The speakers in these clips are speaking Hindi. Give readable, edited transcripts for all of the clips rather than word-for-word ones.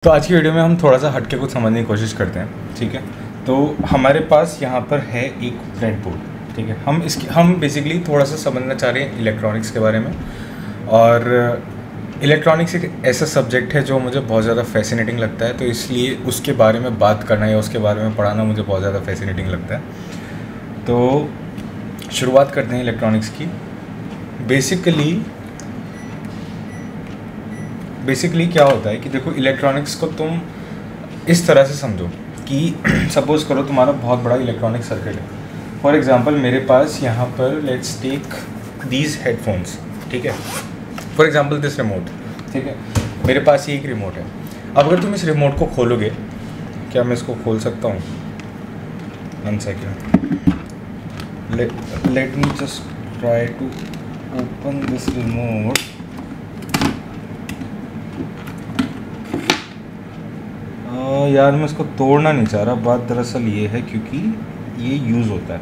तो आज की वीडियो में हम थोड़ा सा हटके कुछ समझने की कोशिश करते हैं, ठीक है। तो हमारे पास यहाँ पर है एक ब्रेडबोर्ड, ठीक है। हम बेसिकली थोड़ा सा समझना चाह रहे हैं इलेक्ट्रॉनिक्स के बारे में। और इलेक्ट्रॉनिक्स एक ऐसा सब्जेक्ट है जो मुझे बहुत ज़्यादा फैसिनेटिंग लगता है, तो इसलिए उसके बारे में बात करना या उसके बारे में पढ़ाना मुझे बहुत ज़्यादा फैसिनेटिंग लगता है। तो शुरुआत करते हैं इलेक्ट्रॉनिक्स की। बेसिकली क्या होता है कि देखो, इलेक्ट्रॉनिक्स को तुम इस तरह से समझो कि सपोज़ करो तुम्हारा बहुत बड़ा इलेक्ट्रॉनिक सर्किट है। फॉर एग्जांपल मेरे पास यहाँ पर लेट्स टेक दीज हेडफोन्स, ठीक है। फॉर एग्जांपल दिस रिमोट, ठीक है। मेरे पास ये एक रिमोट है। अब अगर तुम इस रिमोट को खोलोगे, क्या मैं इसको खोल सकता हूँ? 1 second, let me just try to open this remote. यार मैं इसको तोड़ना नहीं चाह रहा। बात दरअसल ये है क्योंकि ये यूज़ होता है।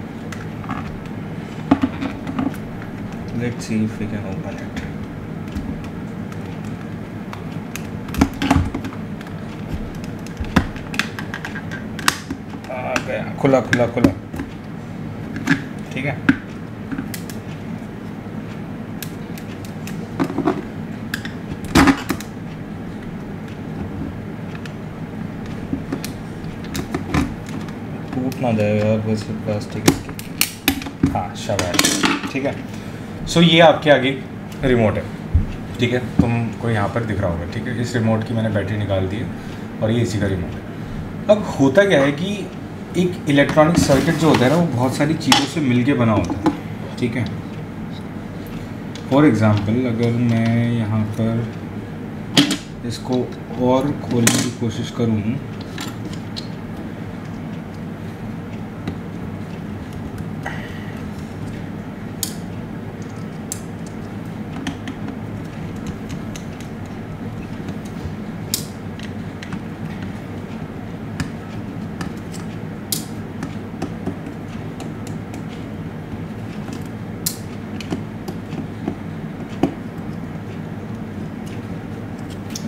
Let's see if we can open it. आ गया, खुला, ठीक है। टूट ना जाए यार, वैसे प्लास्टिक इसकी। हाँ, शाबाश, ठीक है। सो ये आपके आगे रिमोट है, ठीक है। तुमको यहाँ पर दिख रहा होगा, ठीक है। इस रिमोट की मैंने बैटरी निकाल दी है और ये इसी का रिमोट है। अब होता क्या है कि एक इलेक्ट्रॉनिक सर्किट जो होता है ना, वो बहुत सारी चीज़ों से मिलके बना होता है, ठीक है। फॉर एग्ज़ाम्पल अगर मैं यहाँ पर इसको और खोलने की कोशिश करूँ,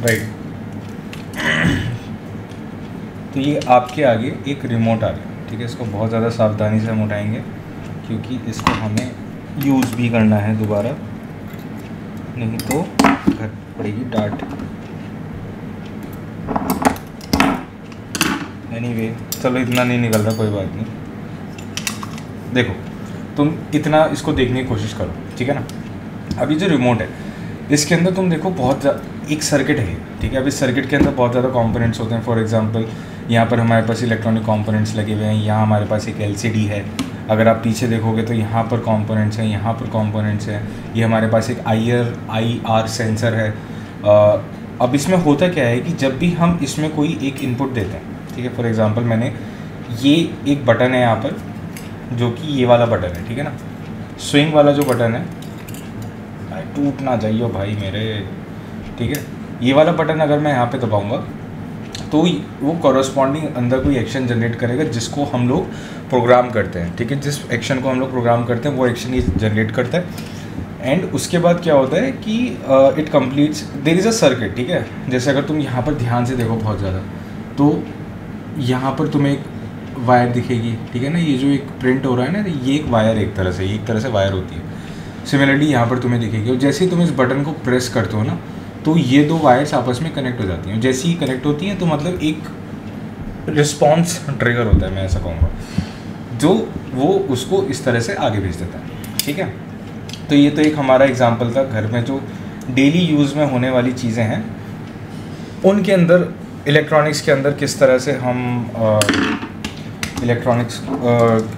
राइट। तो ये आपके आगे एक रिमोट आ रहा है, ठीक है। इसको बहुत ज़्यादा सावधानी से हम उठाएंगे क्योंकि इसको हमें यूज़ भी करना है दोबारा, नहीं तो घर पड़ेगी डांट। एनीवे, चलो इतना नहीं निकल रहा, कोई बात नहीं। देखो, तुम इतना इसको देखने की कोशिश करो, ठीक है ना। अभी जो रिमोट है इसके अंदर तुम देखो एक सर्किट है, ठीक है। अब इस सर्किट के अंदर बहुत ज़्यादा कंपोनेंट्स होते हैं। फॉर एग्जांपल यहाँ पर हमारे पास इलेक्ट्रॉनिक कंपोनेंट्स लगे हुए हैं। यहाँ हमारे पास एक एलसीडी है। अगर आप पीछे देखोगे तो यहाँ पर कंपोनेंट्स हैं, यहाँ पर कंपोनेंट्स हैं। ये हमारे पास एक IR सेंसर है। अब इसमें होता क्या है कि जब भी हम इसमें कोई एक इनपुट देते हैं, ठीक है। फॉर एग्ज़ाम्पल मैंने ये एक बटन है यहाँ पर, जो कि ये वाला बटन है, ठीक है ना। स्विंग वाला जो बटन है, टूट ना जाइयो भाई मेरे, ठीक है। ये वाला बटन अगर मैं यहाँ पे दबाऊंगा तो वो कॉरस्पॉन्डिंग अंदर कोई एक्शन जनरेट करेगा जिसको हम लोग प्रोग्राम करते हैं, ठीक है। जिस एक्शन को हम लोग प्रोग्राम करते हैं वो एक्शन ये जनरेट करता है। एंड उसके बाद क्या होता है कि it completes, there is a circuit, ठीक है। जैसे अगर तुम यहाँ पर ध्यान से देखो बहुत ज़्यादा, तो यहाँ पर तुम्हें एक वायर दिखेगी, ठीक है ना। ये जो एक प्रिंट हो रहा है ना, ये एक वायर, एक तरह से वायर होती है। सिमिलरली यहाँ पर तुम्हें दिखेगी। और जैसे ही तुम इस बटन को प्रेस करते हो ना, तो ये दो वायर्स आपस में कनेक्ट हो जाती हैं। जैसे ही कनेक्ट होती हैं तो मतलब एक रिस्पॉन्स ट्रिगर होता है, मैं ऐसा कहूँगा, जो वो उसको इस तरह से आगे भेज देता है, ठीक है। तो ये तो एक हमारा एग्जांपल था। घर में जो डेली यूज़ में होने वाली चीज़ें हैं उनके अंदर, इलेक्ट्रॉनिक्स के अंदर किस तरह से हम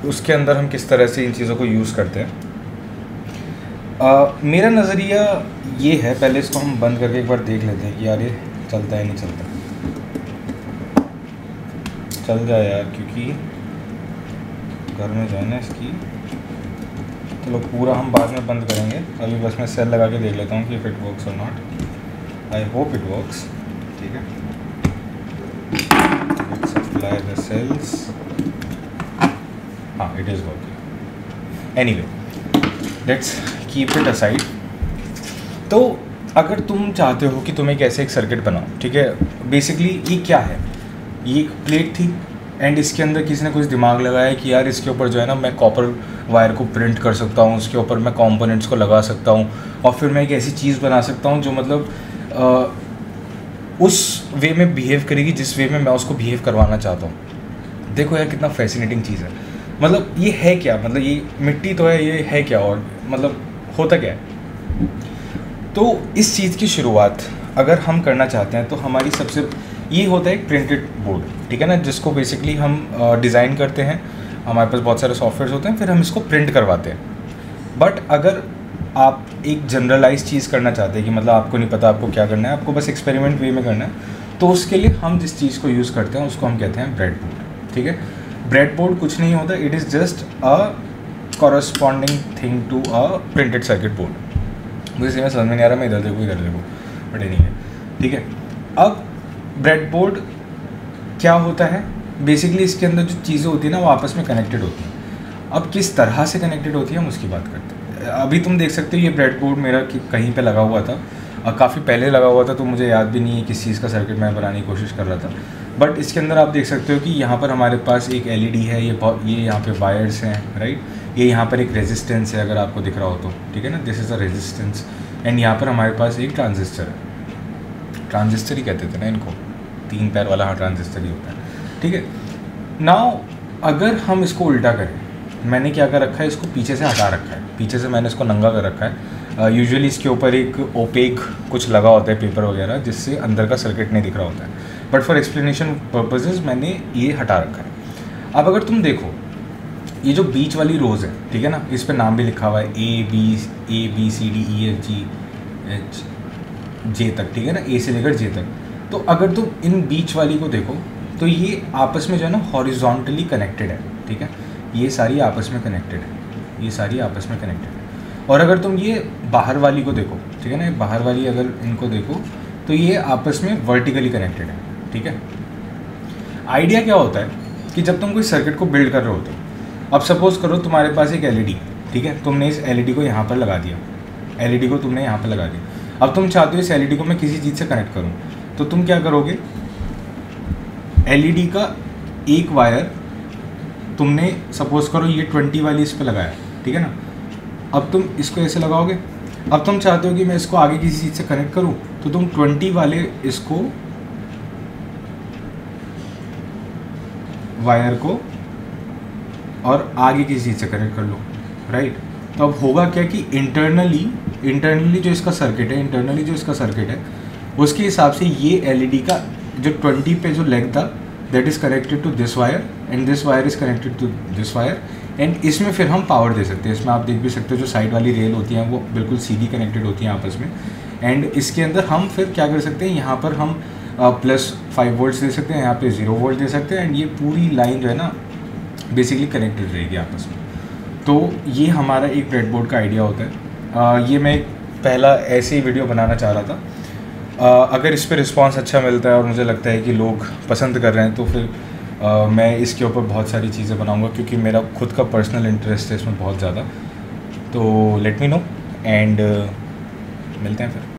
उसके अंदर हम किस तरह से इन चीज़ों को यूज़ करते हैं। मेरा नज़रिया ये है, पहले इसको हम बंद करके एक बार देख लेते हैं कि यार ये चलता है नहीं चलता। चल जाए यार, क्योंकि घर में जो है ना इसकी, चलो पूरा हम बाद में बंद करेंगे। अभी बस मैं सेल लगा के देख लेता हूँ कि इफ़ इट वर्क्स और not. I hope it works, ठीक है। Let's apply the cells. हाँ, it is working. Anyway, let's keep it aside. तो अगर तुम चाहते हो कि तुम एक ऐसे एक सर्किट बनाओ, ठीक है, बेसिकली ये क्या है, ये एक प्लेट थी एंड इसके अंदर किसी ने कुछ दिमाग लगाया कि यार इसके ऊपर जो है ना मैं कॉपर वायर को प्रिंट कर सकता हूँ, उसके ऊपर मैं कंपोनेंट्स को लगा सकता हूँ और फिर मैं एक ऐसी चीज़ बना सकता हूँ जो मतलब उस वे में बिहेव करेगी जिस वे में मैं उसको बिहेव करवाना चाहता हूँ। देखो यार कितना फैसिनेटिंग चीज़ है। मतलब ये है क्या, मतलब ये मिट्टी तो है, ये है क्या और मतलब होता क्या है। तो इस चीज़ की शुरुआत अगर हम करना चाहते हैं तो हमारी सबसे ये होता है एक प्रिंटेड बोर्ड, ठीक है ना, जिसको बेसिकली हम डिज़ाइन करते हैं, हमारे पास बहुत सारे सॉफ्टवेयर होते हैं, फिर हम इसको प्रिंट करवाते हैं। बट अगर आप एक जनरलाइज चीज़ करना चाहते हैं कि मतलब आपको नहीं पता आपको क्या करना है, आपको बस एक्सपेरिमेंट वे में करना है, तो उसके लिए हम जिस चीज़ को यूज़ करते हैं उसको हम कहते हैं ब्रेड बोर्ड, ठीक है। ब्रेड बोर्ड कुछ नहीं होता, it is just a corresponding thing to a printed circuit board. मुझे समझ में नहीं आ रहा, मैं इधर देखूँ इधर देखूँ, बट नहीं है, ठीक है। अब ब्रेड बोर्ड क्या होता है, बेसिकली इसके अंदर जो चीज़ें होती हैं ना वो आपस में कनेक्टेड होती हैं। अब किस तरह से कनेक्टेड होती है हम उसकी बात करते हैं। अभी तुम देख सकते हो ये ब्रेड बोर्ड मेरा कहीं पे लगा हुआ था और काफ़ी पहले लगा हुआ था, तो मुझे याद भी नहीं है किस चीज़ का सर्किट मैं बनाने की कोशिश कर रहा था। बट इसके अंदर आप देख सकते हो कि यहाँ पर हमारे पास एक LED है, ये यहाँ पे वायर्स हैं, राइट, ये यहाँ पर एक रेजिस्टेंस है अगर आपको दिख रहा हो तो, ठीक है ना, this is a resistance. And यहाँ पर हमारे पास एक ट्रांजिस्टर है, ट्रांजिस्टर ही कहते थे ना इनको, 3 पैर वाला, हाँ ट्रांजिस्टर ही होता है, ठीक है। नाउ अगर हम इसको उल्टा करें, मैंने क्या कर रखा है, इसको पीछे से हटा रखा है, पीछे से मैंने इसको नंगा कर रखा है। यूजुअली इसके ऊपर एक ओपेक कुछ लगा होता है, पेपर वगैरह, जिससे अंदर का सर्किट नहीं दिख रहा होता है, बट फॉर एक्सप्लेनेशन पर्पजेज मैंने ये हटा रखा है। अब अगर तुम देखो ये जो बीच वाली रोज़ है, ठीक है ना, इस पर नाम भी लिखा हुआ है ABCDEFGH J तक, ठीक है ना, A से लेकर J तक। तो अगर तुम इन बीच वाली को देखो तो ये आपस में जो है ना हॉरिजॉन्टली कनेक्टेड है, ठीक है, ये सारी आपस में कनेक्टेड है, ये सारी आपस में कनेक्टेड है। और अगर तुम ये बाहर वाली को देखो, ठीक है ना, बाहर वाली अगर इनको देखो तो ये आपस में वर्टिकली कनेक्टेड है, ठीक है। आइडिया क्या होता है कि जब तुम कोई सर्किट को बिल्ड कर रहे होते हो, अब सपोज करो तुम्हारे पास एक LED, ठीक है, तुमने इस LED को यहाँ पर लगा दिया, LED को तुमने यहाँ पर लगा दिया। अब तुम चाहते हो इस LED को मैं किसी चीज़ से कनेक्ट करूँ, तो तुम क्या करोगे, LED का एक वायर तुमने सपोज करो ये 20 वाली इस पर लगाया, ठीक है ना, अब तुम इसको ऐसे लगाओगे। अब तुम चाहते हो कि मैं इसको आगे किसी चीज़ से कनेक्ट करूं, तो तुम 20 वाले इसको वायर को और आगे किसी चीज़ से कनेक्ट कर लो, राइट। तो अब होगा क्या कि इंटरनली जो इसका सर्किट है, उसके हिसाब से ये LED का जो 20 पे जो लेग था that is connected to this wire and this wire is connected to this wire, and इसमें फिर हम पावर दे सकते हैं। इसमें आप देख भी सकते हो जो साइड वाली रेल होती हैं वो बिल्कुल सीधी कनेक्टेड होती हैं आपस में, एंड इसके अंदर हम फिर क्या कर सकते हैं, यहाँ पर हम +5 वोल्ट्स दे सकते हैं, यहाँ पे 0 वोल्ट दे सकते हैं, एंड ये पूरी लाइन जो है ना बेसिकली कनेक्टेड रहेगी आपस में। तो ये हमारा एक ब्रेडबोर्ड का आइडिया होता है। ये मैं पहला ऐसे ही वीडियो बनाना चाह रहा था। अगर इस पर रिस्पांस अच्छा मिलता है और मुझे लगता है कि लोग पसंद कर रहे हैं तो फिर मैं इसके ऊपर बहुत सारी चीज़ें बनाऊंगा, क्योंकि मेरा खुद का पर्सनल इंटरेस्ट है इसमें बहुत ज़्यादा। तो लेट मी नो एंड मिलते हैं फिर।